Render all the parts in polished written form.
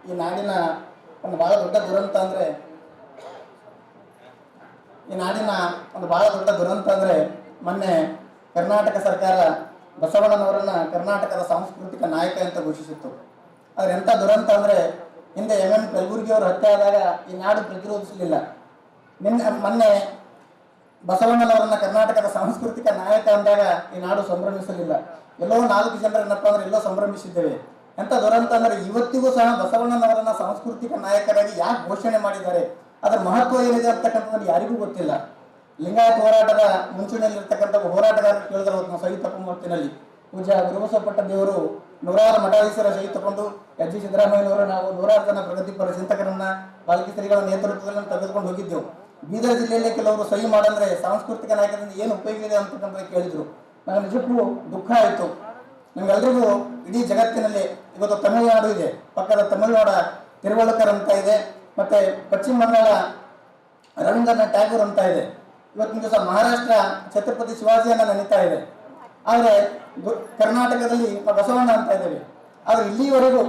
ಈ ನಾಡಿನ ಒಂದು ಬಹಳ ದೊಡ್ಡ ದುರಂತ ಅಂದರೆ ಮೊನ್ನೆ ಕರ್ನಾಟಕ ಸರ್ಕಾರ ಬಸವಣ್ಣನವರನ್ನ ಕರ್ನಾಟಕದ ಸಾಂಸ್ಕೃತಿಕ ನಾಯಕ ಅಂತ ಘೋಷಿಸಿತ್ತು. ಆದ್ರೆ ಎಂಥ ದುರಂತ ಅಂದರೆ ಹಿಂದೆ ಎಂ ಕಲಬುರ್ಗಿ ಅವರು ಹತ್ಯೆ ಆದಾಗ ಈ ನಾಡು ಪ್ರತಿರೋಧಿಸಲಿಲ್ಲ. ಮೊನ್ನೆ ಬಸವಣ್ಣನವರನ್ನ ಕರ್ನಾಟಕದ ಸಾಂಸ್ಕೃತಿಕ ನಾಯಕ ಅಂದಾಗ ಈ ನಾಡು ಸಂಭ್ರಮಿಸಲಿಲ್ಲ. ಎಲ್ಲೋ 4 ಜನರನ್ನಪ್ಪ ಅಂದ್ರೆ ಎಲ್ಲೋ ಸಂಭ್ರಮಿಸಿದ್ದೇವೆ. ಎಂಥ ದುರಂತ ಅಂದರೆ ಇವತ್ತಿಗೂ ಸಹ ಬಸವಣ್ಣನವರನ್ನ ಸಾಂಸ್ಕೃತಿಕ ನಾಯಕರಾಗಿ ಯಾಕೆ ಘೋಷಣೆ ಮಾಡಿದ್ದಾರೆ, ಅದರ ಮಹತ್ವ ಏನಿದೆ ಅಂತಕ್ಕಂಥದ್ದು ಯಾರಿಗೂ ಗೊತ್ತಿಲ್ಲ. ಲಿಂಗಾಯತ ಹೋರಾಟದ ಮುಂಚೂಣಿಯಲ್ಲಿರ್ತಕ್ಕಂಥ ಹೋರಾಟಗಾರರು ಕೇಳಿದ್ರು ನಾವು ಸಹಿ ತಗೊಂಡು ಹೊತ್ತಿನಲ್ಲಿ ಪೂಜಾ ಗುರುಬಸವಪಟ್ಟ ದೇವರು ನೂರಾರು ಮಠಾಧೀಶರ ಸಹಿ ತಗೊಂಡು ಎಚ್ ಡಿ ಸಿದ್ದರಾಮಯ್ಯನವರು ನಾವು 100 ಜನ ಪ್ರಗತಿಪರ ಚಿಂತಕರನ್ನ ಬಾಲಕಿ ಶ್ರೀಗಳ ನೇತೃತ್ವದಲ್ಲಿ ತೆಗೆದುಕೊಂಡು ಹೋಗಿದ್ದೆವು. ಬೀದರ್ ಜಿಲ್ಲೆಯಲ್ಲಿ ಕೆಲವರು ಸಹಿ ಮಾಡಂದ್ರೆ ಸಾಂಸ್ಕೃತಿಕ ನಾಯಕರಿಂದ ಏನು ಉಪಯೋಗ ಇದೆ ಅಂತಕ್ಕಂಥ ಕೇಳಿದ್ರು. ನನಗೆ ನಿಜಕ್ಕೂ ದುಃಖ ಆಯಿತು. ನಿಮ್ಗೆಲ್ರಿಗೂ ಇಡೀ ಜಗತ್ತಿನಲ್ಲಿ ಇವತ್ತು ತಮಿಳುನಾಡು ಇದೆ, ಪಕ್ಕದ ತಮಿಳುನಾಡ ತಿರುವಳ್ಳುಕರ್ ಅಂತ ಇದೆ, ಮತ್ತೆ ಪಶ್ಚಿಮ ಬಂಗಾಳ ರವೀಂದ್ರನಾಥ್ ಟ್ಯಾಗೂರ್ ಅಂತ ಇದೆ. ಇವತ್ತಿನ ದಿವಸ ಮಹಾರಾಷ್ಟ್ರ ಛತ್ರಪತಿ ಶಿವಾಜಿಯನ್ನ ನೆನೀತಾ ಇದೆ. ಆದರೆ ಕರ್ನಾಟಕದಲ್ಲಿ ಬಸವಣ್ಣ ಅಂತ ಇದ್ದೇವೆ. ಆದರೆ ಇಲ್ಲಿವರೆಗೂ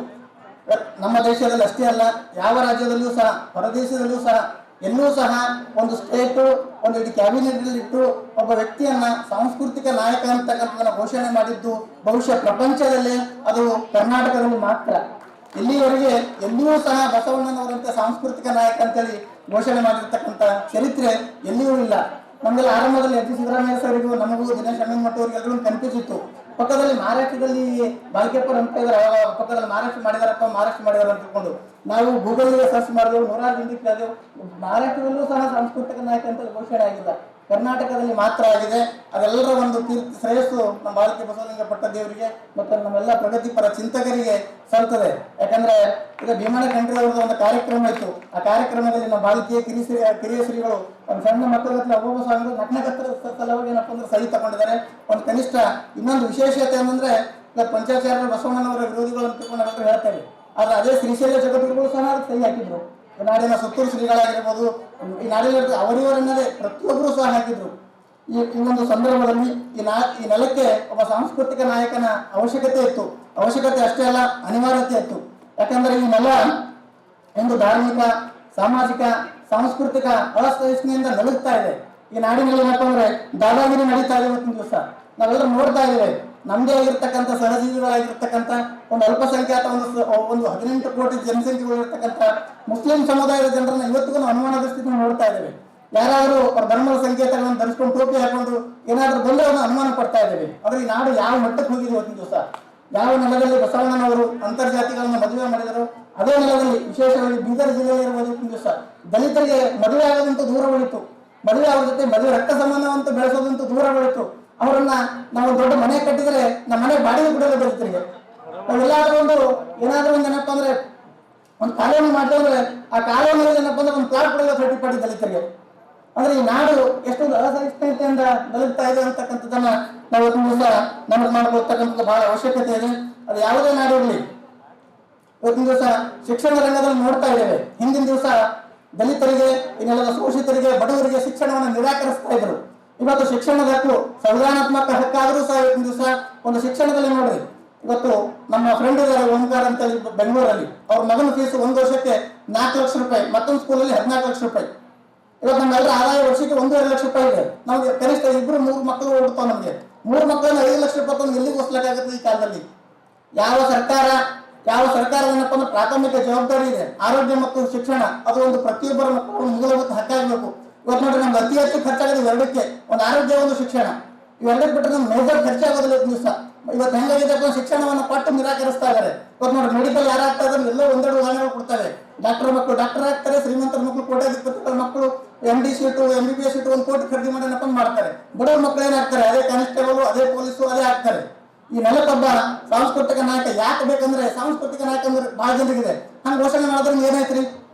ನಮ್ಮ ದೇಶದಲ್ಲಿ ಅಷ್ಟೇ ಅಲ್ಲ, ಯಾವ ರಾಜ್ಯದಲ್ಲಿಯೂ ಸಹ ಹೊರದೇಶದಲ್ಲಿಯೂ ಸಹ ಎಲ್ಲೂ ಸಹ ಒಂದು ಸ್ಟೇಟು ಒಂದು ಇಡೀ ಕ್ಯಾಬಿನೆಟ್ ಇಟ್ಟು ಒಬ್ಬ ವ್ಯಕ್ತಿಯನ್ನ ಸಾಂಸ್ಕೃತಿಕ ನಾಯಕ ಅಂತಕ್ಕಂಥದನ್ನ ಘೋಷಣೆ ಮಾಡಿದ್ದು ಬಹುಶಃ ಪ್ರಪಂಚದಲ್ಲೇ ಅದು ಕರ್ನಾಟಕದಲ್ಲಿ ಮಾತ್ರ. ಇಲ್ಲಿವರೆಗೆ ಎಲ್ಲಿಯೂ ಸಹ ಬಸವಣ್ಣನವರಂತೆ ಸಾಂಸ್ಕೃತಿಕ ನಾಯಕ ಅಂತೇಳಿ ಘೋಷಣೆ ಮಾಡಿರ್ತಕ್ಕಂಥ ಚರಿತ್ರೆ ಎಲ್ಲಿಯೂ ಇಲ್ಲ. ನಮ್ಗೆಲ್ಲ ಆರಂಭದಲ್ಲಿ ಎಚ್ ಡಿ ಸಿದ್ದರಾಮಯ್ಯ ಸರಿಗೂ ನಮಗೂ ದಿನೇಶ್ ಅಮೀನ್ಮಠ ಅವ್ರಿಗೆ ಎಲ್ಲರೂ ಕನ್ಫ್ಯೂಸ್ ಪಕ್ಕದಲ್ಲಿ ಮಹಾರಾಷ್ಟ್ರದಲ್ಲಿ ಬಾಲ್ಕೇಪುರ್ ಅಂತ ಇದ್ದಾರೆ, ಅವಾಗ ಪಕ್ಕದಲ್ಲಿ ಮಹಾರಾಷ್ಟ್ರ ಮಾಡಿದಾರ ಅಂತ ತಿಳ್ಕೊಂಡು ನಾವು ಗೂಗಲ್ಗೆ ಸರ್ಚ್ ಮಾಡಿದೆವು, 100 ಮಂದಿ ಕೇಳಿದೆವು. ಮಹಾರಾಷ್ಟ್ರದಲ್ಲೂ ಸಹ ಸಾಂಸ್ಕೃತಿಕ ನಾಯಕ ಅಂತ ಘೋಷಣೆ ಆಗಿಲ್ಲ, ಕರ್ನಾಟಕದಲ್ಲಿ ಮಾತ್ರ ಆಗಿದೆ. ಅದೆಲ್ಲರ ಒಂದು ಕೀರ್ತಿ ಶ್ರೇಯಸ್ಸು ನಮ್ಮ ಬಾಲಕಿ ಬಸವಲಿಂಗ ಪಟ್ಟದೇವರಿಗೆ ಮತ್ತು ನಮ್ಮೆಲ್ಲ ಪ್ರಗತಿಪರ ಚಿಂತಕರಿಗೆ ಸಲ್ತದೆ. ಯಾಕಂದ್ರೆ ಈಗ ಭೀಮಣ್ಣ ಖಂಡ್ರೆ ಅವರದ ಒಂದು ಕಾರ್ಯಕ್ರಮ ಇತ್ತು. ಆ ಕಾರ್ಯಕ್ರಮದಲ್ಲಿ ನಮ್ಮ ಬಾಲಕಿಯ ಕಿರಿಯ ಶ್ರೀಗಳು ಒಂದು ಸಣ್ಣ ಮಕ್ಕಳ ಒಬ್ಬೊಬ್ಬ ಸ್ವಾಮಿಗಳು ನಗ್ನಗತ್ತರ ಸಲುವಾಗಿ ಏನಪ್ಪ ಅಂದ್ರೆ ಸಹಿ ತಗೊಂಡಿದ್ದಾರೆ. ಒಂದು ಕನಿಷ್ಠ ಇನ್ನೊಂದು ವಿಶೇಷತೆ ಏನಂದ್ರೆ ಪಂಚಾಚಾರ್ಯ ಬಸವಣ್ಣನವರ ವಿರೋಧಿಗಳು ಅಂತ ನಾವೆಲ್ಲರೂ ಹೇಳ್ತೇವೆ. ಆದ್ರೆ ಅದೇ ಶ್ರೀಶೈಲ ಜಗದ್ಗುರುಗಳು ಸಹ ಸಹಿ ಹಾಕಿದ್ರು. ನಾಡಿನ ಸುತ್ತೂರು ಶ್ರೀಗಳಾಗಿರ್ಬೋದು, ಈ ನಾಡಿನ ಅವರಿವರನ್ನದೇ ಪ್ರತಿಯೊಬ್ಬರು ಸಹ ಹಾಕಿದ್ರು. ಈ ಒಂದು ಸಂದರ್ಭದಲ್ಲಿ ಈ ನೆಲಕ್ಕೆ ಒಬ್ಬ ಸಾಂಸ್ಕೃತಿಕ ನಾಯಕನ ಅವಶ್ಯಕತೆ ಇತ್ತು. ಅವಶ್ಯಕತೆ ಅಷ್ಟೇ ಅಲ್ಲ, ಅನಿವಾರ್ಯತೆ ಇತ್ತು. ಯಾಕಂದ್ರೆ ಈ ನೆಲ ಒಂದು ಧಾರ್ಮಿಕ, ಸಾಮಾಜಿಕ, ಸಾಂಸ್ಕೃತಿಕ ಅಸಹಿಷ್ಣುತೆಯಿಂದ ನಲುಗ್ತಾ ಇದೆ. ಈ ನಾಡಿನಲ್ಲಿ ಏನಪ್ಪ ಅಂದ್ರೆ ದಾದಾಗಿರಿ ನಡೀತಾ ಇದೆ. ಇವತ್ತಿನ ದಿವಸ ನಾವೆಲ್ಲರೂ ನೋಡ್ತಾ ಇದ್ದೇವೆ. ನಮ್ದೇ ಆಗಿರ್ತಕ್ಕಂಥ ಸಹಜೀವಿಗಳಾಗಿರ್ತಕ್ಕಂಥ ಒಂದು ಅಲ್ಪಸಂಖ್ಯಾತ ಒಂದು 18 ಕೋಟಿ ಜನಸಂಖ್ಯೆಗಳಿರ್ತಕ್ಕಂಥ ಮುಸ್ಲಿಂ ಸಮುದಾಯದ ಜನರನ್ನ ಇವತ್ತಿಗೂ ಅನುಮಾನ ದೃಷ್ಟಿಯಿಂದ ನೋಡ್ತಾ ಇದ್ದೇವೆ. ಯಾರಾದರೂ ಅವ್ರ ಧರ್ಮದ ಸಂಕೇತಗಳನ್ನು ಧರಿಸ್ಕೊಂಡು ಟೋಪಿ ಹಾಕೊಂಡು ಏನಾದ್ರೂ ಬಂದ್ರೆ ಅವ್ರನ್ನ ಅನುಮಾನ ಪಡ್ತಾ ಇದ್ದೇವೆ. ಆದ್ರೆ ಈ ನಾಡು ಯಾವ ಮಟ್ಟಕ್ಕೆ ಹೋಗಿದೆ ಇವತ್ತಿನ ದಿವಸ, ಯಾವ ನೆಲದಲ್ಲಿ ಬಸವಣ್ಣನವರು ಅಂತರ್ಜಾತಿಗಳನ್ನ ಮದುವೆ ಮಾಡಿದರು, ಅದೇ ನೆಲದಲ್ಲಿ ವಿಶೇಷವಾಗಿ ಬೀದರ್ ಜಿಲ್ಲೆಯಲ್ಲಿರುವ ಇವತ್ತಿನ ದಿವಸ ದಲಿತರಿಗೆ ಮದುವೆ ಆಗೋದಂತೂ ದೂರ ಉಳಿತು, ಮದುವೆ ಆಗೋದ ಜೊತೆ ಮದುವೆ ರಕ್ತ ಸಂಬಂಧವಂತೂ ಬೆಳೆಸೋದಂತೂ ದೂರ ಉಳಿತು. ಅವರನ್ನ ನಾವು ದೊಡ್ಡ ಮನೆ ಕಟ್ಟಿದ್ರೆ ನಮ್ಮ ಮನೆ ಬಾಡಿಗೆ ಬಿಡೋದು ದಲಿತರಿಗೆ. ನಾವೆಲ್ಲಾದ್ರೂ ಏನಾದ್ರೂ ಒಂದು ಏನಪ್ಪ ಅಂದ್ರೆ ಒಂದು ಕಾಲೋನಿ ಮಾಡಿದ್ರೆ ಆ ಕಾಲೋನಿಯಲ್ಲಿ ಏನಪ್ಪ ಅಂದ್ರೆ ಒಂದು ಪ್ಲಾಟ್ ಕೊಡೋದು ಸರ್ಟಿಫೈಡ್ ದಲಿತರಿಗೆ. ಅಂದ್ರೆ ಈ ನಾಡು ಎಷ್ಟು ಅಸಹಿಷ್ಣುತೆಯಿಂದ ನಲುಗ್ತಾ ಇದೆ ಅಂತಕ್ಕಂಥದ್ದನ್ನ ನಾವು ದಿವಸ ನಮಗ್ ಮಾಡ್ಕೊಳ್ತಕ್ಕಂಥದ್ದು ಬಹಳ ಅವಶ್ಯಕತೆ ಇದೆ. ಅದು ಯಾವುದೇ ನಾಡು ಇರಲಿ, ಇವತ್ತಿನ ದಿವಸ ಶಿಕ್ಷಣ ರಂಗದಲ್ಲಿ ನೋಡ್ತಾ ಇದ್ದೇವೆ. ಹಿಂದಿನ ದಿವಸ ದಲಿತರಿಗೆ, ಈ ನೆಲದ ಶೋಷಿತರಿಗೆ, ಬಡವರಿಗೆ ಶಿಕ್ಷಣವನ್ನು ನಿರಾಕರಿಸ್ತಾ ಇದ್ರು. ಇವತ್ತು ಶಿಕ್ಷಣದ ಹಕ್ಕು ಸಂವಿಧಾನಾತ್ಮಕ ಹಕ್ಕಾದರೂ ಸಹ ಇವತ್ತಿನ ದಿವಸ ಒಂದು ಶಿಕ್ಷಣದಲ್ಲಿ ನೋಡ್ರಿ, ಇವತ್ತು ನಮ್ಮ ಫ್ರೆಂಡ್ ಇದ್ದಾರೆ ಓಂಕಾರ ಅಂತ ಬೆಂಗಳೂರಲ್ಲಿ, ಅವ್ರ ಮಗನ ಫೀಸ್ 1 ವರ್ಷಕ್ಕೆ 4 ಲಕ್ಷ ರೂಪಾಯಿ, ಮತ್ತೊಂದು ಸ್ಕೂಲಲ್ಲಿ 14 ಲಕ್ಷ ರೂಪಾಯಿ. ಇವತ್ತು ನಮ್ಮೆಲ್ಲರ ಆದಾಯ ವರ್ಷಕ್ಕೆ 1.5 ಲಕ್ಷ ರೂಪಾಯಿ ಇದೆ. ನಮ್ಗೆ ಕನಿಷ್ಠ 2-3 ಮಕ್ಕಳು ಹುಡ್ತಾವ. ನಮಗೆ 3 ಮಕ್ಕಳನ್ನ 5 ಲಕ್ಷ ರೂಪಾಯಿ ಎಲ್ಲಿಗೆ ಹೊಸ್ಲಾಗುತ್ತೆ ಈ ಕಾಲದಲ್ಲಿ? ಯಾವ ಸರ್ಕಾರ ಏನಪ್ಪ ಅಂದ್ರೆ ಪ್ರಾಥಮಿಕ ಜವಾಬ್ದಾರಿ ಇದೆ. ಆರೋಗ್ಯ ಮತ್ತು ಶಿಕ್ಷಣ ಅದು ಒಂದು ಪ್ರತಿಯೊಬ್ಬರ ಮಕ್ಕಳು ಮೂಲಭೂತ ಹಕ್ಕಾಗಬೇಕು. ಇವತ್ತು ನೋಡ್ರಿ ನಮ್ಗೆ ಅತಿ ಹೆಚ್ಚು ಖರ್ಚಾಗೋದು ಇವೆರಡಕ್ಕೆ, ಒಂದು ಆರೋಗ್ಯ, ಒಂದು ಶಿಕ್ಷಣ. ಇವೆರಡಕ್ಕೆ ಬಿಟ್ಟರೆ ನಮ್ಗೆ ಮೇಜರ್ ಖರ್ಚಾಗೋದಿಲ್ಲ ಇವತ್ತು ದಿವಸ. ಇವತ್ತು ಹೆಂಗಾಗಿದೆ ಶಿಕ್ಷಣವನ್ನು ಪಟ್ಟು ನಿರಾಕರಿಸ್ತಾ ಇದ್ದಾರೆ. ಇವತ್ತು ನೋಡಿ ಮೆಡಿಕಲ್ ಯಾರಾಗ್ತಾ ಇದ್ದಾರೆ ಎಲ್ಲೋ 1-2 ಉದಾಹರಣೆಗಳು ಕೊಡ್ತಾರೆ. ಡಾಕ್ಟರ್ ಮಕ್ಕಳು ಡಾಕ್ಟರ್ ಆಗ್ತಾರೆ, ಶ್ರೀಮಂತರ ಮಕ್ಕಳು ಕೋಟ್ಯಾಧಿಪತಿಗಳ ಮಕ್ಕಳು MD ಸೀಟು MBBS ಸೀಟು 1 ಕೋಟಿ ಖರೀದಿ ಮಾಡಿ ಏನಪ್ಪ ಮಾಡ್ತಾರೆ. ಬಡವ್ರ ಮಕ್ಕಳು ಏನಾಗ್ತಾರೆ, ಅದೇ ಕಾನ್ಸ್ಟೇಬಲ್, ಅದೇ ಪೊಲೀಸು, ಅದೇ ಆಗ್ತಾರೆ. ಈ ನೆಲಕ್ಕೊಬ್ಬ ಸಾಂಸ್ಕೃತಿಕ ನಾಯಕ ಯಾಕೆ ಬೇಕಂದ್ರೆ ಸಾಂಸ್ಕೃತಿಕ ನಾಯಕ ಅಂದ್ರೆ ಬಹಳ ಜನರಿಗಿದೆ. ಹಂಗೆ ಘೋಷಣೆ ಮಾಡಿದ್ರೆ ಏನಾಯ್ತ್ರಿ?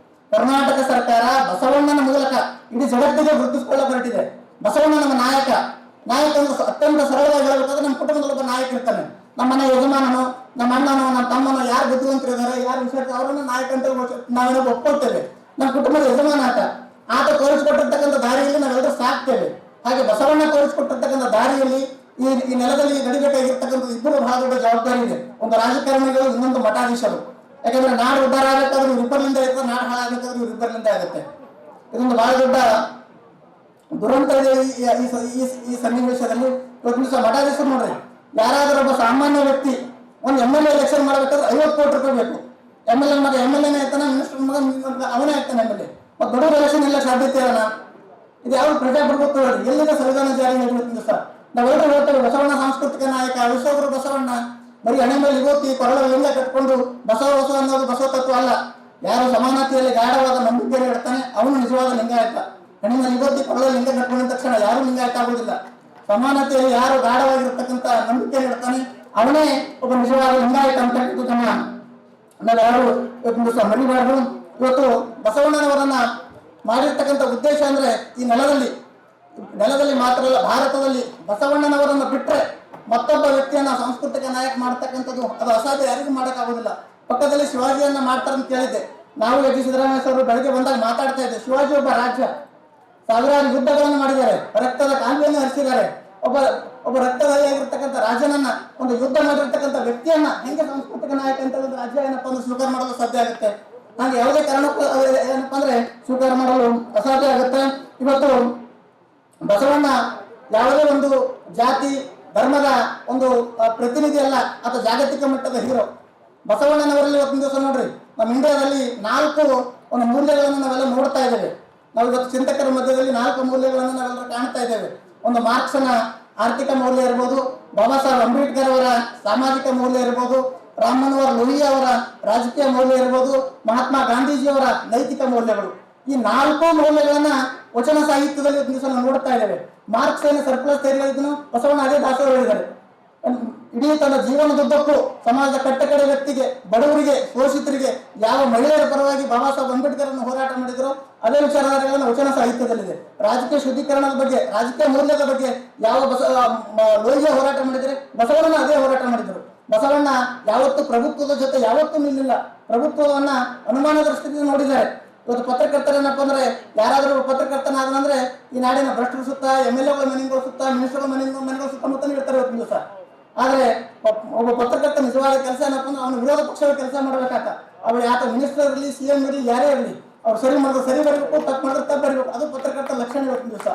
ಕರ್ನಾಟಕ ಸರ್ಕಾರ ಬಸವಣ್ಣನ ಮೂಲಕ ಇಡೀ ಜಗತ್ತಿಗೆ ಗುರುತಿಸಿಕೊಳ್ಳ ಹೊರಟಿದೆ. ಬಸವಣ್ಣ ನಮ್ಮ ನಾಯಕ ಅಂದ್ರೆ ಅತ್ಯಂತ ಸರಳವಾಗಿ ಹೇಳಬೇಕಾದ್ರೆ ನಮ್ಮ ಕುಟುಂಬದಲ್ಲಿ ಒಬ್ಬ ನಾಯಕ ಇರ್ತಾನೆ. ನಮ್ಮ ಮನೆ ಯಜಮಾನನು, ನಮ್ಮ ಅಣ್ಣನೋ, ನಮ್ಮ ತಮ್ಮನೋ, ಯಾರು ಬುದ್ಧಿವಂತರಿದ್ದಾರೆ, ಯಾರು ವಿಷಯ ಅವರನ್ನ ನಾಯಕ ಅಂತ ನಾವೇನೋ ಒಪ್ಕೊಳ್ತೇವೆ. ನಮ್ಮ ಕುಟುಂಬದ ಯಜಮಾನ ಆತ ತೋರಿಸಿಕೊಟ್ಟಿರ್ತಕ್ಕಂಥ ದಾರಿಯಲ್ಲಿ ನಾವೆಲ್ಲರೂ ಸಾಕ್ತೇವೆ. ಹಾಗೆ ಬಸವಣ್ಣ ತೋರಿಸಿಕೊಟ್ಟಿರ್ತಕ್ಕಂಥ ದಾರಿಯಲ್ಲಿ ಈ ನೆಲದಲ್ಲಿ ನಡಿಬೇಕಾಗಿರ್ತಕ್ಕಂಥ ಇಬ್ಬರು ಬಹಳ ದೊಡ್ಡ ಜವಾಬ್ದಾರಿ ಇದೆ. ಒಂದು ರಾಜಕಾರಣಿಗಳು, ಇನ್ನೊಂದು ಮಠಾಧೀಶರು. ಯಾಕಂದ್ರೆ ನಾಡು ಉದ್ಧಾರ ಆಗಬೇಕಾದ್ರೆ ಇವ್ರಿಬ್ಬರಿಂದ ಇರ್ತದೆ, ನಾಡು ಹಾಳಾಗಬೇಕಾದ್ರೆ ಇವ್ರಿಬ್ಬರಿಂದ ಆಗುತ್ತೆ. ಇದೊಂದು ಬಹಳ ದೊಡ್ಡ ದುರಂತ ಇದೆ ಈ ಸನ್ನಿವೇಶದಲ್ಲಿ. ಇವತ್ತು ದಿವಸ ಮಠಾಧೀಶರು ನೋಡ್ರಿ, ಯಾರಾದ್ರೂ ಒಬ್ಬ ಸಾಮಾನ್ಯ ವ್ಯಕ್ತಿ ಒಂದು MLA ಎಲೆಕ್ಷನ್ ಮಾಡ್ಬೇಕಾದ್ರೆ 50 ಕೋಟಿ ರೂಪಾಯಿ ಬೇಕು. MLA ಮಗ MLA ಆಗ್ತಾನೆ, ಮಿನಿಸ್ಟರ್ ಮಗ ಅವನೇ ಆಗ್ತಾನೆ MLA. ಮತ್ತೆ ದೊಡ್ಡ ಎಲೆಕ್ಷನ್ ಎಲ್ಲ ಸಾಧ್ಯತೆ ಅಲ್ಲ. ಇದು ಯಾವ ಪ್ರಜಾಪ್ರಭುತ್ವ ಹೇಳಿ, ಎಲ್ಲಿಂದ ಸಂವಿಧಾನ ಜಾರಿ ಆಗಿರುತ್ತೆ ಸರ್. ನಾವೆಲ್ಲರೂ ಹೇಳ್ತೇವೆ ಬಸವಣ್ಣ ಸಾಂಸ್ಕೃತಿಕ ನಾಯಕ, ವಿಶ್ವಗುರು ಬಸವಣ್ಣ. ಬರೀ ಹಣೆ ಮೇಲೆ ವಿಭೂತಿ ಕೊರಳ ಲಿಂಗ ಕಟ್ಕೊಂಡು ಬಸವ ಅನ್ನೋದು ಬಸವ ತತ್ವ ಅಲ್ಲ. ಯಾರು ಸಮಾನತೆಯಲ್ಲಿ ಗಾಢವಾದ ನಂಬಿಕೆಯನ್ನು ಇಡ್ತಾನೆ ಅವನು ನಿಜವಾದ ಲಿಂಗಾಯತ. ಹಣೆ ಮೇಲೆ ವಿಭೂತಿ ಕೊರಳ ಲಿಂಗ ಕಟ್ಕೊಂಡ ತಕ್ಷಣ ಯಾರು ಲಿಂಗಾಯತ ಆಗುವುದಿಲ್ಲ. ಸಮಾನತೆಯಲ್ಲಿ ಯಾರು ಗಾಢವಾಗಿರ್ತಕ್ಕಂಥ ನಂಬಿಕೆಯನ್ನು ಇಡ್ತಾನೆ ಅವನೇ ಒಬ್ಬ ನಿಜವಾದ ಲಿಂಗಾಯತ ಅಂತಕ್ಕಂಥದ್ದನ್ನ ನಾವು ಯಾರು ಇವತ್ತು ದಿವಸ ಮರಿಬಾರ್ದು. ಇವತ್ತು ಬಸವಣ್ಣನವರನ್ನ ಮಾಡಿರ್ತಕ್ಕಂಥ ಉದ್ದೇಶ ಅಂದ್ರೆ ಈ ನೆಲದಲ್ಲಿ ಮಾತ್ರ ಅಲ್ಲ, ಭಾರತದಲ್ಲಿ ಬಸವಣ್ಣನವರನ್ನು ಬಿಟ್ಟರೆ ಮತ್ತೊಬ್ಬ ವ್ಯಕ್ತಿಯನ್ನ ಸಾಂಸ್ಕೃತಿಕ ನಾಯಕ ಮಾಡ್ತಕ್ಕಂಥದ್ದು ಅದು ಅಸಾಧ್ಯ, ಯಾರಿಗೂ ಮಾಡೋಕ್ಕಾಗೋದಿಲ್ಲ. ಪಕ್ಕದಲ್ಲಿ ಶಿವಾಜಿಯನ್ನ ಮಾಡ್ತಾರೆ ಅಂತ ಕೇಳಿದ್ದೆ. ನಾವು ಎಚ್ ಸಿದ್ದರಾಮಯ್ಯ ಅವರು ಬೆಳಗ್ಗೆ ಬಂದಾಗ ಮಾತಾಡ್ತಾ ಇದ್ದೆ. ಶಿವಾಜಿ ಒಬ್ಬ ರಾಜ್ಯ, ಸಾವಿರಾರು ಯುದ್ಧಗಳನ್ನು ಮಾಡಿದ್ದಾರೆ, ರಕ್ತದ ಕಾಂತಿಯನ್ನು ಹರಿಸಿದ್ದಾರೆ. ಒಬ್ಬ ರಕ್ತದಾಗಿರ್ತಕ್ಕಂಥ ರಾಜನನ್ನ, ಒಂದು ಯುದ್ಧ ಮಾಡಿರ್ತಕ್ಕಂಥ ವ್ಯಕ್ತಿಯನ್ನ ಹೆಂಗೆ ಸಾಂಸ್ಕೃತಿಕ ನಾಯಕ ಅಂತ ಒಂದು ರಾಜ್ಯ ಏನಪ್ಪ ಅಂದ್ರೆ ಸ್ವೀಕಾರ ಮಾಡಲು ಸಾಧ್ಯ ಆಗುತ್ತೆ? ಹಾಗೆ ಯಾವುದೇ ಕಾರಣಕ್ಕೂ ಏನಪ್ಪಾ ಅಂದ್ರೆ ಸ್ವೀಕಾರ ಮಾಡಲು ಅಸಾಧ್ಯ ಆಗುತ್ತೆ. ಇವತ್ತು ಬಸವಣ್ಣ ಯಾವುದೇ ಒಂದು ಜಾತಿ ಧರ್ಮದ ಒಂದು ಪ್ರತಿನಿಧಿ ಅಲ್ಲ, ಅಥವಾ ಜಾಗತಿಕ ಮಟ್ಟದ ಹೀರೋ. ಬಸವಣ್ಣನವರಲ್ಲಿ ಇವತ್ತಿನ ದಿವಸ ನೋಡ್ರಿ, ನಮ್ಮ ಇಂಡಿಯಾದಲ್ಲಿ 4 ಒಂದು ಮೂಲ್ಯಗಳನ್ನು ನಾವೆಲ್ಲ ನೋಡ್ತಾ ಇದ್ದೇವೆ. ನಾವು ಇವತ್ತು ಚಿಂತಕರ ಮಧ್ಯದಲ್ಲಿ 4 ಮೂಲ್ಯಗಳನ್ನು ನಾವೆಲ್ಲರೂ ಕಾಣ್ತಾ ಇದ್ದೇವೆ. ಒಂದು ಮಾರ್ಕ್ಸನ ಆರ್ಥಿಕ ಮೌಲ್ಯ ಇರ್ಬೋದು, ಬಾಬಾ ಸಾಹೇಬ್ ಅಂಬೇಡ್ಕರ್ ಅವರ ಸಾಮಾಜಿಕ ಮೌಲ್ಯ ಇರ್ಬೋದು, ರಾಮ್ ಮನೋಹರ್ ಲೋಹಿಯಾ ಅವರ ರಾಜಕೀಯ ಮೌಲ್ಯ ಇರ್ಬೋದು, ಮಹಾತ್ಮ ಗಾಂಧೀಜಿಯವರ ನೈತಿಕ ಮೌಲ್ಯಗಳು. ಈ 4 ಮೌಲ್ಯಗಳನ್ನ ವಚನ ಸಾಹಿತ್ಯದಲ್ಲಿ ದಿವಸ ನಾವು ನೋಡ್ತಾ ಇದ್ದೇವೆ. ಮಾರ್ಕ್ಸ್ ಏನು ಸರ್ಪ್ಲಸ್ ಥಿಯರಿ ಹೇಳಿದ್ನು, ಬಸವಣ್ಣ ಅದೇ ದಾಸೋಹ ಹೇಳಿದ್ದಾರೆ. ಇಡೀ ತನ್ನ ಜೀವನದುದ್ದಕ್ಕೂ ಸಮಾಜದ ಕಟ್ಟಕಡೆ ವ್ಯಕ್ತಿಗೆ, ಬಡವರಿಗೆ, ಶೋಷಿತರಿಗೆ, ಯಾವ ಮಹಿಳೆಯರ ಪರವಾಗಿ ಬಾಬಾ ಸಾಹೇಬ್ ಅಂಬೇಡ್ಕರ್ ಅನ್ನು ಹೋರಾಟ ಮಾಡಿದ್ರು ಅದೇ ವಿಚಾರಧಾರೆಗಳನ್ನು ವಚನ ಸಾಹಿತ್ಯದಲ್ಲಿದೆ. ರಾಜಕೀಯ ಶುದ್ಧೀಕರಣದ ಬಗ್ಗೆ, ರಾಜಕೀಯ ಮೌಲ್ಯದ ಬಗ್ಗೆ ಯಾವ ಲೋಹಿಯಾ ಹೋರಾಟ ಮಾಡಿದರೆ ಬಸವಣ್ಣ ಅದೇ ಹೋರಾಟ ಮಾಡಿದರು. ಬಸವಣ್ಣ ಯಾವತ್ತು ಪ್ರಭುತ್ವದ ಜೊತೆ ಯಾವತ್ತೂ ನಿಲ್ಲಿಲ್ಲ, ಪ್ರಭುತ್ವವನ್ನ ಅನುಮಾನ ದೃಷ್ಟಿಯಿಂದ ನೋಡಿದ್ದಾರೆ. ಇವತ್ತು ಪತ್ರಕರ್ತರೇನಪ್ಪ ಅಂದ್ರೆ ಯಾರಾದ್ರೂ ಪತ್ರಕರ್ತನಾದ್ರೆ ಈ ನಾಡಿನ ಭ್ರಷ್ಟರ ಸುತ್ತ, MLAಗಳ ಮನೆಗಳ ಸುತ್ತ, ಮಿನಿಸ್ಟರ್ಗಳ ಮನೆಗಳ ಸುತ್ತಮುತ್ತ ಇರ್ತಾರೆ ಇವತ್ತು ದಿವಸ. ಆದ್ರೆ ಒಬ್ಬ ಪತ್ರಕರ್ತ ನಿಜವಾದ ಕೆಲಸ ಏನಪ್ಪ ಅಂದ್ರೆ ಅವನು ವಿರೋಧ ಪಕ್ಷದ ಕೆಲಸ ಮಾಡ್ಬೇಕಾತ. ಅವ್ರು ಯಾತ ಮಿನಿಸ್ಟರ್ ಇರಲಿ, CM ಇರಲಿ, ಯಾರೇ ಇರಲಿ, ಅವ್ರು ಸರಿ ಮಾಡಿದ್ರೆ ಸರಿ ಬರಬೇಕು, ತಪ್ಪು ಮಾಡಿದ್ರೆ ತಪ್ಪು ಬರಬೇಕು. ಅದು ಪತ್ರಕರ್ತ ಲಕ್ಷಣ ಇವತ್ತಿನ ದಿವಸ.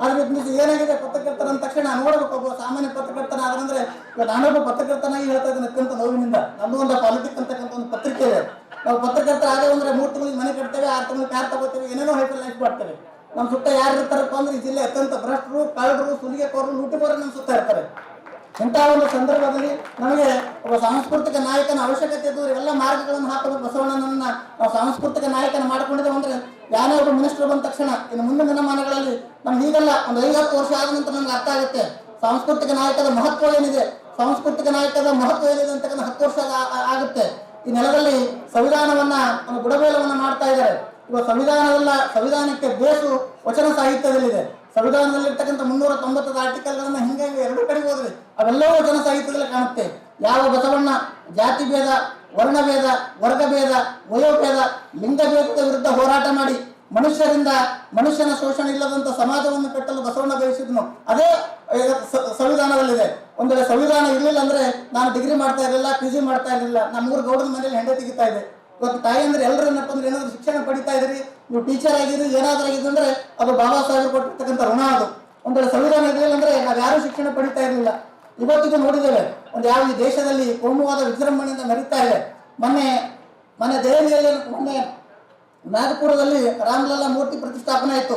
ಆದ್ರೆ ಇವತ್ತಿನ ದಿವಸ ಏನಾಗಿದೆ, ಪತ್ರಕರ್ತರ ಅಂದ ತಕ್ಷಣ ನೋಡ್ಬೇಕು, ಒಬ್ಬ ಸಾಮಾನ್ಯ ಪತ್ರಕರ್ತನಾದ್ರೆ ನಾನೊಬ್ಬ ಪತ್ರಕರ್ತನಾಗಿ ಹೇಳ್ತಾ ಇದ್ದೇನೆ ಅತ್ಯಂತ ನೋವಿನಿಂದ. ನಮ್ದು ಒಂದು ಪಾಲಿಟಿಕ್ ಅಂತಕ್ಕಂಥ ಒಂದು ಪತ್ರಿಕೆ ಇದೆ. ನಾವು ಪತ್ರಕರ್ತರ ಆಗ ಅಂದ್ರೆ 3 ತಿಂಗಳಿಗೆ ಮನೆ ಕಟ್ತೇವೆ, 6 ತಿಂಗಳಿಗೆ ಕಾರ್ ತಗೋತೇವೆ, ಏನೇನೋ ಹೈಫಲ್ ಲೈಫ್ ಮಾಡ್ತೇವೆ. ನಮ್ಮ ಸುತ್ತ ಯಾರು ಇರ್ತಾರಪ್ಪ ಅಂದ್ರೆ ಈ ಜಿಲ್ಲೆ ಅತ್ಯಂತ ಭ್ರಷ್ಟರು, ಕಳ್ಳರು, ಸುಲಿಗೆಕೋರರು, ಲೂಟಿಕೋರರು ನಮ್ಮ ಸುತ್ತ ಇರ್ತಾರೆ. ಇಂತಹ ಒಂದು ಸಂದರ್ಭದಲ್ಲಿ ನಮಗೆ ಒಬ್ಬ ಸಾಂಸ್ಕೃತಿಕ ನಾಯಕನ ಅವಶ್ಯಕತೆ ಇದ್ದು ಎಲ್ಲ ಮಾರ್ಗಗಳನ್ನು ಹಾಕಬೇಕು. ಬಸವಣ್ಣನನ್ನ ನಾವು ಸಾಂಸ್ಕೃತಿಕ ನಾಯಕನ ಮಾಡ್ಕೊಂಡಿದ್ದೇವೆ ಅಂದ್ರೆ ಯಾರೇ ಒಬ್ಬ ಮಿನಿಸ್ಟರ್ ಬಂದ ತಕ್ಷಣ ಇನ್ನು ಮುಂದಿನ ದಿನಮಾನಗಳಲ್ಲಿ ನಮ್ಗೆ ಈಗಲ್ಲ, ಒಂದು 50 ವರ್ಷ ಆದ ನಂತರ ನಮ್ಗೆ ಅರ್ಥ ಆಗುತ್ತೆ ಸಾಂಸ್ಕೃತಿಕ ನಾಯಕದ ಮಹತ್ವ ಏನಿದೆ, ಸಾಂಸ್ಕೃತಿಕ ನಾಯಕದ ಮಹತ್ವ ಏನಿದೆ ಅಂತಕ್ಕಂಥ 10 ವರ್ಷ ಆಗುತ್ತೆ. ಈ ನೆಲದಲ್ಲಿ ಸಂವಿಧಾನವನ್ನ ಒಂದು ಬುಡಮೇಲವನ್ನ ಮಾಡ್ತಾ ಇದ್ದಾರೆ. ಇವಾಗ ಸಂವಿಧಾನಕ್ಕೆ ಬೇಸು ವಚನ ಸಾಹಿತ್ಯದಲ್ಲಿದೆ. ಸಂವಿಧಾನದಲ್ಲಿರ್ತಕ್ಕಂಥ 390 ಆರ್ಟಿಕಲ್ಗಳನ್ನ ಹಿಂಗೆ 2 ಕಡೆಗೆ ಹೋದ್ರಿ ಅವೆಲ್ಲವೂ ವಚನ ಸಾಹಿತ್ಯದಲ್ಲಿ ಕಾಣುತ್ತೆ. ಯಾವ ಬಸವಣ್ಣ ಜಾತಿ ಭೇದ, ವರ್ಣಭೇದ, ವರ್ಗಭೇದ, ವಯೋಭೇದ, ಲಿಂಗಭೇದದ ವಿರುದ್ಧ ಹೋರಾಟ ಮಾಡಿ ಮನುಷ್ಯನ ಶೋಷಣೆ ಇಲ್ಲದಂತ ಸಮಾಜವನ್ನು ಕಟ್ಟಲು ಬಸವಣ್ಣ ಬಯಸಿದ್ನು, ಅದೇ ಸಂವಿಧಾನದಲ್ಲಿದೆ. ಒಂದು ವೇಳೆ ಸಂವಿಧಾನ ಇರ್ಲಿಲ್ಲ ಅಂದ್ರೆ ನಾನು ಡಿಗ್ರಿ ಮಾಡ್ತಾ ಇರಲಿಲ್ಲ, PG ಮಾಡ್ತಾ ಇರಲಿಲ್ಲ, ನಮ್ಮ 3 ಗೌಡನ ಮನೆಯಲ್ಲಿ ಹೆಂಡೆ ತೆಗಿತಾ ಇದೆ. ಇವತ್ತು ತಾಯಿ ಅಂದ್ರೆ ಎಲ್ಲರೂ ಏನಪ್ಪ ಅಂದ್ರೆ ಏನಾದ್ರು ಶಿಕ್ಷಣ ಪಡಿತಾ ಇದ್ರಿ, ನೀವು ಟೀಚರ್ ಆಗಿದ್ರಿ, ಏನಾದ್ರೂ ಆಗಿದ್ದು ಅಂದ್ರೆ ಅದು ಬಾಬಾ ಸಾಹೇಬ್ ಕೊಟ್ಟಿರ್ತಕ್ಕಂಥ ಋಣ. ಅದು ಒಂದು ವೇಳೆ ಸಂವಿಧಾನ ಇರಲಿಲ್ಲ ಅಂದ್ರೆ ನಾವು ಯಾರು ಶಿಕ್ಷಣ ಪಡಿತಾ ಇರಲಿಲ್ಲ. ಇವತ್ತಿಗೂ ನೋಡಿದ್ದೇವೆ ಒಂದು ಯಾವ ಈ ದೇಶದಲ್ಲಿ ಕೋಮುವಾದ ವಿಜೃಂಭಣೆಯಿಂದ ನಡೀತಾ ಇದೆ. ಮೊನ್ನೆ ದೆಹಲಿಯಲ್ಲಿ, ಮೊನ್ನೆ ನಾಗಪುರದಲ್ಲಿ ರಾಮಲಲ್ಲಾ ಮೂರ್ತಿ ಪ್ರತಿಷ್ಠಾಪನೆ ಆಯಿತು.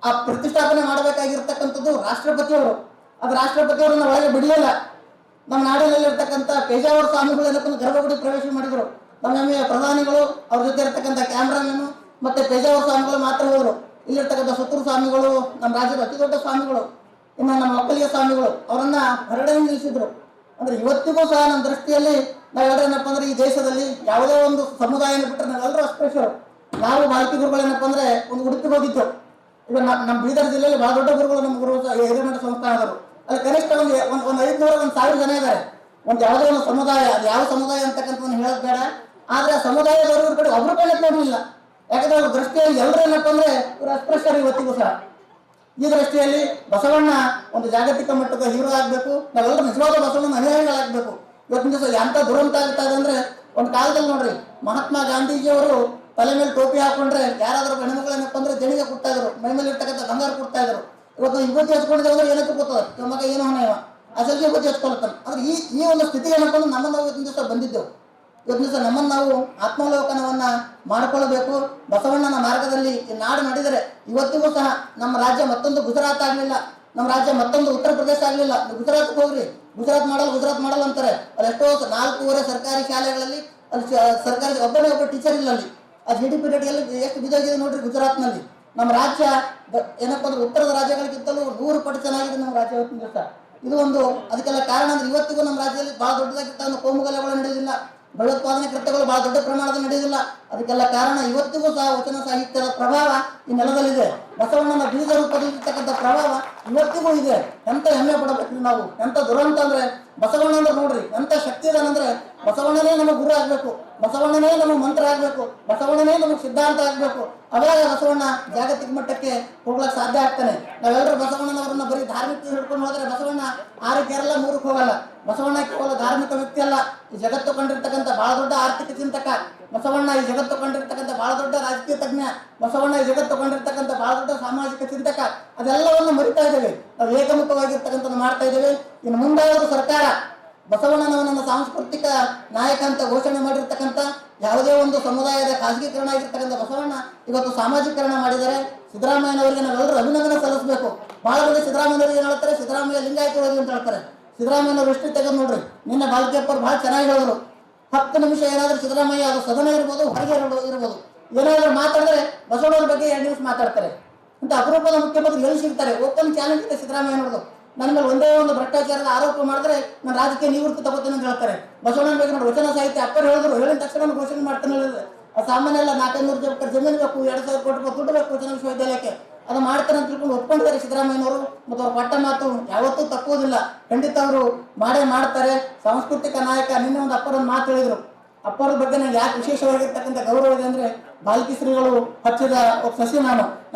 ಆ ಪ್ರತಿಷ್ಠಾಪನೆ ಮಾಡಬೇಕಾಗಿರ್ತಕ್ಕಂಥದ್ದು ರಾಷ್ಟ್ರಪತಿಯವರು. ಅದು ರಾಷ್ಟ್ರಪತಿಯವರನ್ನ ಒಳಗೆ ಬಿಡಲಿಲ್ಲ. ನಮ್ಮ ನಾಡಿನಲ್ಲಿ ಇರ್ತಕ್ಕಂಥ ಪೇಜಾವರ ಸ್ವಾಮಿಗಳು ಏನಪ್ಪ ಗರ್ಭಗುಡಿ ಪ್ರವೇಶ ಮಾಡಿದ್ರು. ನಮ್ಮ ಪ್ರಧಾನಿಗಳು, ಅವ್ರ ಜೊತೆ ಇರ್ತಕ್ಕಂಥ ಕ್ಯಾಮ್ರಾಮನ್ ಮತ್ತೆ ಪೇಜಾವರ ಸ್ವಾಮಿಗಳು ಮಾತ್ರ ಹೋದ್ರು. ಇಲ್ಲಿರ್ತಕ್ಕಂಥ ಸುತ್ತೂರು ಸ್ವಾಮಿಗಳು, ನಮ್ಮ ರಾಜ್ಯದ ಅತಿ ದೊಡ್ಡ ಸ್ವಾಮಿಗಳು, ಇನ್ನು ನಮ್ಮ ಒಕ್ಕಲಿಗ ಸ್ವಾಮಿಗಳು ಅವರನ್ನ ಹೊರಗಡೆ ನಿಲ್ಲಿಸಿದ್ರು. ಅಂದ್ರೆ ಇವತ್ತಿಗೂ ಸಹ ನಮ್ಮ ದೃಷ್ಟಿಯಲ್ಲಿ ನಾವೆಲ್ಲರೇನಪ್ಪ ಅಂದ್ರೆ ಈ ದೇಶದಲ್ಲಿ ಯಾವುದೇ ಒಂದು ಸಮುದಾಯನ ಬಿಟ್ಟರೆ ನಾವೆಲ್ಲರೂ ಅಸ್ಪೃಶ್ಯರು. ನಾವು ಬಾಲ್ಕಿ ಗುರುಗಳೇನಪ್ಪ ಅಂದ್ರೆ ಒಂದು ಉಡುಪಿಗೆ ಹೋಗಿತ್ತು. ಈಗ ನಮ್ಮ ಬೀದರ್ ಜಿಲ್ಲೆಯಲ್ಲಿ ಬಹಳ ದೊಡ್ಡ ಗುರುಗಳು, ನಮ್ಮ ಗುರು ಹಿರೇಮಠ ಸಂಸ್ಥಾನದರು. ಅಲ್ಲಿ ಕನಿಷ್ಠ ಒಂದು 500-1000 ಜನ ಇದ್ದಾರೆ. ಒಂದು ಯಾವುದೋ ಒಂದು ಸಮುದಾಯ, ಅದು ಯಾವ ಸಮುದಾಯ ಅಂತಕ್ಕಂಥ ಹೇಳೋದು ಬೇಡ. ಆದ್ರೆ ಆ ಸಮುದಾಯದವ್ರ ಕಡೆ ಒಬ್ರು ಕಡೆ ನೋಡಲಿಲ್ಲ. ಯಾಕಂದ್ರೆ ಅವ್ರ ದೃಷ್ಟಿಯಲ್ಲಿ ಎಲ್ಲರೂ ಏನಪ್ಪ ಅಂದ್ರೆ ಇವರು ಅಸ್ಪೃಶ್ಯರು ಇವತ್ತಿಗೂ ಸಹ. ಈ ದೃಷ್ಟಿಯಲ್ಲಿ ಬಸವಣ್ಣ ಒಂದು ಜಾಗತಿಕ ಮಟ್ಟದ ಹೀರೋ ಆಗ್ಬೇಕು, ನಾವೆಲ್ಲರೂ ನಿಜವಾದ ಬಸವಣ್ಣ ಅನುಯಾಯಿಗಳಾಗಬೇಕು. ಇವತ್ತಿನ ದಿವಸ ಎಂತ ದುರಂತ ಆಗ್ತಾ ಇದೆ ಅಂದ್ರೆ ಒಂದು ಕಾಲದಲ್ಲಿ ನೋಡ್ರಿ ಮಹಾತ್ಮ ಗಾಂಧೀಜಿಯವರು ತಲೆ ಮೇಲೆ ಟೋಪಿ ಹಾಕೊಂಡ್ರೆ ಯಾರಾದ್ರೂ ಹೆಣ್ಮಕ್ಳೇನಪ್ಪ ಅಂದ್ರೆ ಜಣಿಗೆ ಕೊಡ್ತಾ ಇದ್ರು, ಮೈ ಮೇಲೆ ಇರ್ತಕ್ಕಂಥ ಬಂಗಾರ ಕೊಡ್ತಾ ಇದ್ರು. ಇವತ್ತು ವಿಭೂತಿ ಹಚ್ಕೊಂಡಿದ್ದೆ ಅಂದ್ರೆ ಏನಕ್ಕೆ ಗೊತ್ತದ ಇವ ಮಗ ಏನೋ ಹೊಣ ಇವ ಅಸಲ್ ವಿಭೂತಿ ಹಚ್ಕೊಳ್ತಾನೆ. ಅಂದ್ರೆ ಈ ಒಂದು ಸ್ಥಿತಿ ಏನಪ್ಪ ಅಂದ್ರೆ ನಮ್ಮನ್ನು ಇವತ್ತಿನ ದಿವಸ ಬಂದಿದ್ದೆವು. ಇವತ್ತಿನ ದಿವಸ ನಮ್ಮನ್ನು ನಾವು ಆತ್ಮಾವಲೋಕನವನ್ನ ಮಾಡಿಕೊಳ್ಳಬೇಕು. ಬಸವಣ್ಣನ ಮಾರ್ಗದಲ್ಲಿ ಈ ನಾಡು ನಡೆದರೆ ಇವತ್ತಿಗೂ ಸಹ ನಮ್ಮ ರಾಜ್ಯ ಮತ್ತೊಂದು ಗುಜರಾತ್ ಆಗಲಿಲ್ಲ, ನಮ್ಮ ರಾಜ್ಯ ಮತ್ತೊಂದು ಉತ್ತರ ಪ್ರದೇಶ ಆಗಲಿಲ್ಲ. ಗುಜರಾತ್ಗೆ ಹೋಗ್ರಿ, ಗುಜರಾತ್ ಮಾಡಲ್ಲ ಅಂತಾರೆ. ಅಲ್ಲಿ ಎಷ್ಟೋ 4 ಸರ್ಕಾರಿ ಶಾಲೆಗಳಲ್ಲಿ ಅಲ್ಲಿ ಸರ್ಕಾರಿ ಒಬ್ಬ ಟೀಚರ್ ಇಲ್ಲ. ಅಲ್ಲಿ ಆ GDP ರೇಟ್ ಎಲ್ಲಿ ಎಷ್ಟು ಬಿದ್ದೋಗಿದೆ ನೋಡ್ರಿ ಗುಜರಾತ್ನಲ್ಲಿ. ನಮ್ಮ ರಾಜ್ಯ ಏನಪ್ಪ ಅಂದ್ರೆ ಉತ್ತರದ ರಾಜ್ಯಗಳಿಗಿಂತಲೂ 100 ಪಟ್ಟು ಚೆನ್ನಾಗಿದೆ ನಮ್ಮ ರಾಜ್ಯ ಇವತ್ತಿನ ದಿವಸ. ಇದು ಒಂದು ಅದಕ್ಕೆಲ್ಲ ಕಾರಣ ಅಂದ್ರೆ ಇವತ್ತಿಗೂ ನಮ್ಮ ರಾಜ್ಯದಲ್ಲಿ ಬಹಳ ದೊಡ್ಡದಾಗಿರ್ತಕ್ಕಂಥ ಕೋಮುಗಲಭೆಗಳು ನಡೆಯುವುದಿಲ್ಲ, ಭಯೋತ್ಪಾದನೆ ಕೃತ್ಯಗಳು ಬಹಳ ದೊಡ್ಡ ಪ್ರಮಾಣದಲ್ಲಿ ನಡೆಯುವುದಿಲ್ಲ. ಅದಕ್ಕೆಲ್ಲ ಕಾರಣ ಇವತ್ತಿಗೂ ಸಹ ವಚನ ಸಾಹಿತ್ಯದ ಪ್ರಭಾವ ಈ ನೆಲದಲ್ಲಿದೆ. ಬಸವಣ್ಣನ ಬೀಜ ರೂಪದಲ್ಲಿರ್ತಕ್ಕಂಥ ಪ್ರಭಾವ ಇವತ್ತಿಗೂ ಇದೆ. ಎಂತ ಹೆಮ್ಮೆ ಪಡಬೇಕು ನಾವು. ಎಂತ ದುರಂತ ಅಂದ್ರೆ ಬಸವಣ್ಣ ಅಂದ್ರೆ ನೋಡ್ರಿ ಎಂತ ಶಕ್ತಿ ಇದಾನಂದ್ರೆ ಬಸವಣ್ಣನೇ ನಮಗೆ ಗುರು ಆಗ್ಬೇಕು, ಬಸವಣ್ಣನೇ ನಮಗೆ ಮಂತ್ರ ಆಗ್ಬೇಕು, ಬಸವಣ್ಣನೇ ನಮಗೆ ಸಿದ್ಧಾಂತ ಆಗ್ಬೇಕು. ಅವಾಗ ಬಸವಣ್ಣ ಜಾಗತಿಕ ಮಟ್ಟಕ್ಕೆ ಹೋಗ್ಲಕ್ಕೆ ಸಾಧ್ಯ ಆಗ್ತಾನೆ. ನಾವೆಲ್ಲರೂ ಬಸವಣ್ಣನವರನ್ನ ಬರೀ ಧಾರ್ಮಿಕ ಹಿಡ್ಕೊಂಡು ಹೋದ್ರೆ ಬಸವಣ್ಣ 6ಕ್ಕೆ ಏರಲ್ಲ 3ಕ್ಕೆ ಹೋಗಲ್ಲ. ಬಸವಣ್ಣ ಕೇವಲ ಧಾರ್ಮಿಕ ವ್ಯಕ್ತಿ ಅಲ್ಲ, ಈ ಜಗತ್ತು ಕಂಡಿರ್ತಕ್ಕಂಥ ಬಹಳ ದೊಡ್ಡ ಆರ್ಥಿಕ ಚಿಂತಕ. ಬಸವಣ್ಣ ಈ ಜಗತ್ತು ಕಂಡಿರ್ತಕ್ಕಂಥ ಬಹಳ ದೊಡ್ಡ ರಾಜಕೀಯ ತಜ್ಞ. ಬಸವಣ್ಣ ಈ ಜಗತ್ತು ಕಂಡಿರ್ತಕ್ಕಂಥ ಬಹಳ ದೊಡ್ಡ ಸಾಮಾಜಿಕ ಚಿಂತಕ. ಅದೆಲ್ಲವನ್ನು ಮರಿತಾ ಇದ್ದೇವೆ ನಾವು, ಏಕಮುಖವಾಗಿರ್ತಕ್ಕಂಥ ಮಾಡ್ತಾ ಇದ್ದೇವೆ. ಇನ್ನು ಮುಂದಾದರೂ ಸರ್ಕಾರ ಬಸವಣ್ಣನವನನ್ನ ಸಾಂಸ್ಕೃತಿಕ ನಾಯಕ ಅಂತ ಘೋಷಣೆ ಮಾಡಿರ್ತಕ್ಕಂಥ ಯಾವುದೇ ಒಂದು ಸಮುದಾಯದ ಖಾಸಗೀಕರಣ ಆಗಿರ್ತಕ್ಕಂಥ ಬಸವಣ್ಣ ಇವತ್ತು ಸಾಮಾಜಿಕರಣ ಮಾಡಿದರೆ ಸಿದ್ದರಾಮಯ್ಯನವರಿಗೆ ನಾವೆಲ್ಲರೂ ಅಭಿನಂದನೆ ಸಲ್ಲಿಸಬೇಕು. ಬಹಳ ಮಂದಿ ಸಿದ್ದರಾಮಯ್ಯನವರಿಗೆ ಏನ್ ಹೇಳ್ತಾರೆ, ಸಿದ್ದರಾಮಯ್ಯ ಲಿಂಗಾಯತವಾದಿ ಅಂತ ಹೇಳ್ತಾರೆ. ಸಿದ್ದರಾಮಯ್ಯನವರು ಎಷ್ಟು ತೆಗೆದು ನೋಡ್ರಿ, ನಿನ್ನೆ ಬಾಲ್ಕಿಯಪ್ಪರು ಬಹಳ ಚೆನ್ನಾಗಿ ಹೇಳಿದ್ರು. 10 ನಿಮಿಷ ಏನಾದ್ರೂ ಸಿದ್ದರಾಮಯ್ಯ ಅದು ಸದನ ಇರ್ಬೋದು, ಹೊರಗೆ ಇರ್ಬೋದು, ಏನಾದ್ರೂ ಮಾತಾಡಿದ್ರೆ ಬಸವಣ್ಣವ್ರ ಬಗ್ಗೆ 2 ನಿಮಿಷ ಮಾತಾಡ್ತಾರೆ. ಅಂತ ಅಪರೂಪದ ಮುಖ್ಯಮಂತ್ರಿ ಎಲ್ಲಿ ಸಿಗ್ತಾರೆ? ಓಪನ್ ಚಾಲೆಂಜ್ ಇದೆ ಸಿದ್ದರಾಮಯ್ಯ ನೋಡೋದು. ನನ್ನ ಮೇಲೆ ಒಂದೇ ಒಂದು ಭ್ರಷ್ಟಾಚಾರದ ಆರೋಪ ಮಾಡಿದ್ರೆ ನಾನು ರಾಜಕೀಯ ನಿವೃತ್ತಿ ತಗೋತೇನೆ ಅಂತ ಹೇಳ್ತಾರೆ. ಬಸವಣ್ಣನ ಬಗ್ಗೆ ನೋಡಿ ವಚನ ಸಾಹಿತ್ಯ ಅಪ್ಪರು ಹೇಳಿದ್ರು, ಹೇಳಿದ ತಕ್ಷಣ ಘೋಷಣೆ ಮಾಡ್ತಾನೆ ಹೇಳಿದ್ರೆ ಸಾಮಾನ್ಯ ಎಲ್ಲ 400 ರೂಪಾಯಿ ಜಮೀನು ಬೇಕು, 2000 ಕೋಟಿ ರೂಪಾಯಿ ದುಡ್ಡು ಬೇಕು ವಚನ ವಿಶ್ವವಿದ್ಯಾಲಯಕ್ಕೆ, ಅದು ಮಾಡ್ತಾರೆ ಅಂತ ತಿಳ್ಕೊಂಡು ಒಪ್ಕೊಂಡಿದ್ದಾರೆ ಸಿದ್ದರಾಮಯ್ಯನವರು. ಮತ್ತು ಅವ್ರ ಪಟ್ಟ ಮಾತು ಯಾವತ್ತೂ ತಪ್ಪುವುದಿಲ್ಲ, ಖಂಡಿತ ಅವರು ಮಾಡೇ ಮಾಡ್ತಾರೆ. ಸಾಂಸ್ಕೃತಿಕ ನಾಯಕ. ನಿನ್ನೆ ಒಂದು ಅಪ್ಪರೊಂದು ಮಾತು ಹೇಳಿದ್ರು. ಅಪ್ಪರ ಬಗ್ಗೆ ನನಗೆ ಯಾಕೆ ವಿಶೇಷವಾಗಿರ್ತಕ್ಕಂಥ ಗೌರವ ಇದೆ ಅಂದ್ರೆ ಬಾಲ್ಕಿ ಶ್ರೀಗಳು ಹಚ್ಚಿದ ಸಸಿ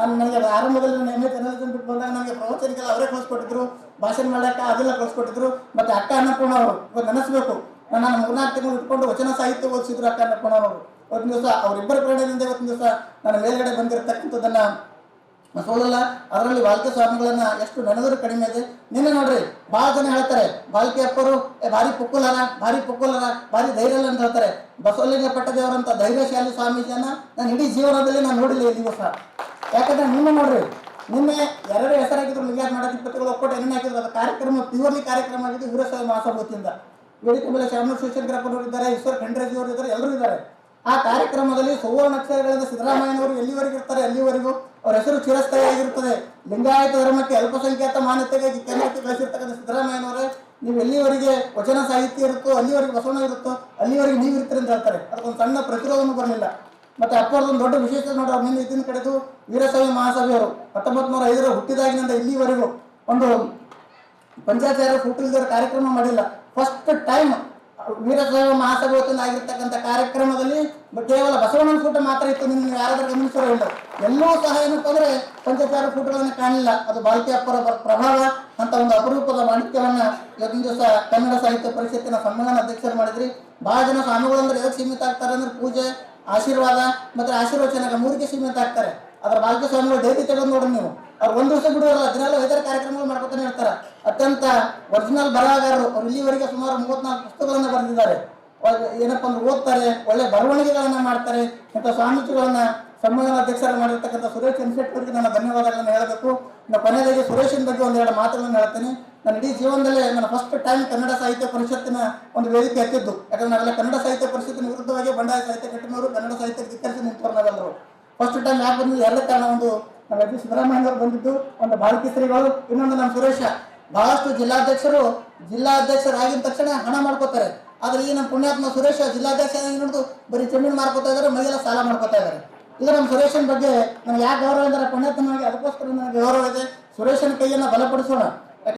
ನನಗೆ ಆರಂಭದಲ್ಲಿ MA ಜರ್ನಲಿಸಂ ಬಿಟ್ಟು ಬಂದಾಗ ನನಗೆ ಪ್ರವಚನಕ್ಕೆಲ್ಲ ಅವರೇ ಕಳಿಸ್ಕೊಟ್ಟಿದ್ರು, ಭಾಷಣ ಮಾಡಕ್ಕೆ ಅದೆಲ್ಲ ಕಳಿಸ್ಕೊಟ್ಟಿದ್ರು. ಮತ್ತೆ ಅಕ್ಕ ಅನ್ನಪೂರ್ಣ ಅವರು ನೆನೆಸ್ಬೇಕು, ನಾನು 3-4 ತಿಂಗಳು ಇಟ್ಕೊಂಡು ವಚನ ಸಾಹಿತ್ಯ ಓದಿಸಿದ್ರು ಅಕ್ಕ ಅನ್ನಪೂರ್ಣ ಅವರು. ಇವತ್ತಿನ ದಿವಸ ಅವರಿಬ್ಬರ ಪ್ರೇರಣೆಯಿಂದ ಇವತ್ತಿನ ದಿವಸ ನನ್ನ ಮೇಲ್ಗಡೆ ಬಂದಿರತಕ್ಕಂಥದ್ದನ್ನ ಸೋಲಲ್ಲ. ಅದರಲ್ಲಿ ಬಾಲ್ಕೆ ಸ್ವಾಮಿಗಳನ್ನ ಎಷ್ಟು ನೆನೆದರೂ ಕಡಿಮೆ ಇದೆ. ನಿನ್ನೆ ನೋಡ್ರಿ ಬಹಳ ಜನ ಹೇಳ್ತಾರೆ ಬಾಲ್ಕೆ ಅಪ್ಪರು ಭಾರಿ ಪುಕ್ಕುಲರ, ಭಾರಿ ಧೈರ್ಯ ಅಂತ ಹೇಳ್ತಾರೆ. ಬಸವಲಿಂಗ ಪಟ್ಟದೇವರಂತ ಧೈರ್ಯಶಾಲಿ ಸ್ವಾಮೀಜಿಯನ್ನ ನಾನು ಇಡೀ ಜೀವನದಲ್ಲಿ ನಾನು ನೋಡಿಲ್ಲ ಈ ದಿವಸ. ಯಾಕಂದ್ರೆ ನಿನ್ನೆ ನೋಡ್ರಿ, ನಿನ್ನೆ 2 ಹೆಸರಾಗಿದ್ರು ಲಿಂಗಾಯತ ಮಾಡಕ್ಕೆ 20 ಒಕ್ಕೂಟ ಎಣ್ಣೆ ಹಾಕಿದ್ರು. ಅದು ಕಾರ್ಯಕ್ರಮ ಪ್ಯೂರ್ಲಿ ಕಾರ್ಯಕ್ರಮ ಆಗಿದ್ದು ವೀರಶೈವ ಮಹಾಸಭಾವತಿಯಿಂದ. ವೇದಿಕೆ ಮೇಲೆ ಶಾಮನೂರು ಶಿವಶಂಕರಪ್ಪನವರು ಇದ್ದಾರೆ, ಈಶ್ವರ ಖಂಡ್ರೇಜಿ ಅವರು ಇದ್ದಾರೆ, ಎಲ್ಲರೂ ಇದ್ದಾರೆ. ಆ ಕಾರ್ಯಕ್ರಮದಲ್ಲಿ ಸುವರ್ಣ ಅಕ್ಷರಗಳಿಂದ ಸಿದ್ದರಾಮಯ್ಯನವರು ಎಲ್ಲಿವರೆಗೂ ಇರ್ತಾರೆ ಅಲ್ಲಿವರೆಗೂ ಅವ್ರ ಹೆಸರು ಚಿರಸ್ಥಾಯಿಯಾಗಿರುತ್ತದೆ. ಲಿಂಗಾಯತ ಧರ್ಮಕ್ಕೆ ಅಲ್ಪಸಂಖ್ಯಾತ ಮಾನ್ಯತೆಗಾಗಿ ಕೇಂದ್ರಕ್ಕೆ ಕಳಿಸಿರ್ತಕ್ಕಂಥ ಸಿದ್ದರಾಮಯ್ಯನವರೇ, ನೀವು ಎಲ್ಲಿವರೆಗೆ ವಚನ ಸಾಹಿತ್ಯ ಇರುತ್ತೋ ಅಲ್ಲಿವರೆಗೆ ಬಸವಣ್ಣ ಇರುತ್ತೋ ಅಲ್ಲಿವರೆಗೆ ನೀವು ಇರ್ತೀರಿ ಅಂತ ಹೇಳ್ತಾರೆ. ಅದಕ್ಕೊಂದು ಸಣ್ಣ ಪ್ರತಿರೋಧನೂ ಬರಲಿಲ್ಲ. ಮತ್ತೆ ಅಪ್ಪರದೊಂದು ದೊಡ್ಡ ವಿಶೇಷತೆ ನೋಡಿ, ಅವ್ರು ನಿನ್ನೆ ಇದನ್ನು ಕಡೆದು ವೀರಶೈವ ಮಹಾಸಭೆಯವರು 1905 ಹುಟ್ಟಿದಾಗಿನಿಂದ ಇಲ್ಲಿವರೆಗೂ ಒಂದು ಪಂಚಾಚಾರ್ಯ ಹುಟ್ಟಿಲ್ದರ ಕಾರ್ಯಕ್ರಮ ಮಾಡಿಲ್ಲ. ಫಸ್ಟ್ ಟೈಮ್ ವೀರಶೈವ ಮಹಾಸಭೆ ವತಿಯಿಂದ ಆಗಿರ್ತಕ್ಕಂಥ ಕಾರ್ಯಕ್ರಮದಲ್ಲಿ ಕೇವಲ ಬಸವಣ್ಣನ ಫೋಟೋ ಮಾತ್ರ ಇತ್ತು. ನಿಮ್ಗೆ ಯಾರಾದ್ರೂ ಗಮನಿಸಿರೋ ಇಲ್ಲ, ಎಲ್ಲೂ ಸಹ ಏನಪ್ಪ ಅಂದ್ರೆ ಪಂಚಾಚಾರ್ಯ ಫೋಟೋಗಳನ್ನ ಕಾಣಲಿಲ್ಲ. ಅದು ಬಾಲ್ಕೆ ಅಪ್ಪರ ಪ್ರಭಾವ ಅಂತ ಒಂದು ಅಪರೂಪದ ಮಾಣಿಕ್ಯವನ್ನ ಇವತ್ತಿನ ದಿವಸ ಕನ್ನಡ ಸಾಹಿತ್ಯ ಪರಿಷತ್ತಿನ ಸಮ್ಮೇಳನ ಅಧ್ಯಕ್ಷರು ಮಾಡಿದ್ರಿ. ಬಹಳ ಜನ ಸ್ವಾಮಿಗಳಂದ್ರೆ ಎದಕ್ಕೆ ಸೀಮಿತ ಆಗ್ತಾರೆ ಅಂದ್ರೆ ಪೂಜೆ, ಆಶೀರ್ವಾದ ಮತ್ತೆ ಆಶೀರ್ವಚನ 3ಕ್ಕೆ ಸೀಮಿತ ಆಗ್ತಾರೆ. ಅದ್ರ ಬಾಲ್ಕೆ ಸ್ವಾಮಿಗಳು ಡೈಲಿ ತೆಗೆದು ನೋಡ್ರಿ ನೀವು, ಅವ್ರು 1 ದಿವಸ ಬಿಡುವಲ್ಲ, ದಿನಾಲು 5 ಕಾರ್ಯಕ್ರಮಗಳು ಮಾಡ್ಕೊತಾನೆ ಇರ್ತಾರೆ. ಅತ್ಯಂತ ಒರಿಜಿನಲ್ ಬರಹಗಾರರು. ಅವ್ರು ಇಲ್ಲಿವರೆಗೆ ಸುಮಾರು 34 ಪುಸ್ತಕಗಳನ್ನ ಬರೆದಿದ್ದಾರೆ. ಏನಪ್ಪ ಅಂದ್ರೆ ಓದ್ತಾರೆ, ಒಳ್ಳೆ ಬರವಣಿಗೆಗಳನ್ನ ಮಾಡ್ತಾರೆ. ಇಂಥ ಸ್ವಾಮೀಜಿಗಳನ್ನ ಸಮ್ಮೇಳನ ಅಧ್ಯಕ್ಷರ ಮಾಡಿರ್ತಕ್ಕಂಥ ಸುರೇಶ್ ಅವರಿಗೆ ನನ್ನ ಧನ್ಯವಾದಗಳನ್ನು ಹೇಳಬೇಕು. ಇನ್ನು ಕೊನೆಯದಾಗಿ ಸುರೇಶನ್ ಬಗ್ಗೆ 1-2 ಮಾತುಗಳನ್ನು ಹೇಳ್ತೀನಿ. ನಾನು ಇಡೀ ಜೀವನದಲ್ಲೇ ನನ್ನ ಫಸ್ಟ್ ಟೈಮ್ ಕನ್ನಡ ಸಾಹಿತ್ಯ ಪರಿಷತ್ತಿನ ಒಂದು ವೇದಿಕೆ ಎತ್ತಿದ್ದು. ಯಾಕಂದ್ರೆ ನಾವೆಲ್ಲ ಕನ್ನಡ ಸಾಹಿತ್ಯ ಪರಿಷತ್ತಿನ ವಿರುದ್ಧವಾಗಿ ಬಂಡಾಯ ಸಾಹಿತ್ಯ ಕಟ್ಟಿನವರು, ಕನ್ನಡ ಸಾಹಿತ್ಯ ಧಿಕ್ಕರಿಸಿ ನಿಂತವರು ನಾವೆಲ್ಲರೂ. ಫಸ್ಟ್ ಟೈಮ್ ಯಾಕೆ ಬಂದಿದ್ದು 2 ಕಾರಣ. ಒಂದು ನಮ್ಮ ಎಚ್ ಸಿದ್ದರಾಮಯ್ಯನವರು ಬಂದಿದ್ದು, ಒಂದು ಬಾಲ್ಕಿ ಶ್ರೀಗಳು, ಇನ್ನೊಂದು ನಮ್ಮ ಸುರೇಶ. ಬಹಳಷ್ಟು ಜಿಲ್ಲಾಧ್ಯಕ್ಷರಾಗಿದ ತಕ್ಷಣ ಹಣ ಮಾಡ್ಕೋತಾರೆ. ಆದ್ರೆ ಈ ನಮ್ಮ ಪುಣ್ಯಾತ್ಮ ಸುರೇಶ ಜಿಲ್ಲಾಧ್ಯಕ್ಷ ನೋಡಿದು ಬರೀ ಜಮೀನು ಮಾಡ್ಕೋತಾ ಇದ್ದಾರೆ, ಮೈಗೆಲ್ಲ ಸಾಲ ಮಾಡ್ಕೋತಾ ಇದ್ದಾರೆ. ಈಗ ನಮ್ಮ ಸುರೇಶನ್ ಬಗ್ಗೆ ನನಗೆ ಯಾಕೆ ಗೌರವ ಇದ್ದಾರೆ ಪುಣ್ಯಾತ್ಮನಾಗಿ, ಅದಕ್ಕೋಸ್ಕರ ನನಗೆ ಗೌರವ ಇದೆ. ಸುರೇಶನ ಕೈಯನ್ನ ಬಲಪಡಿಸೋಣ.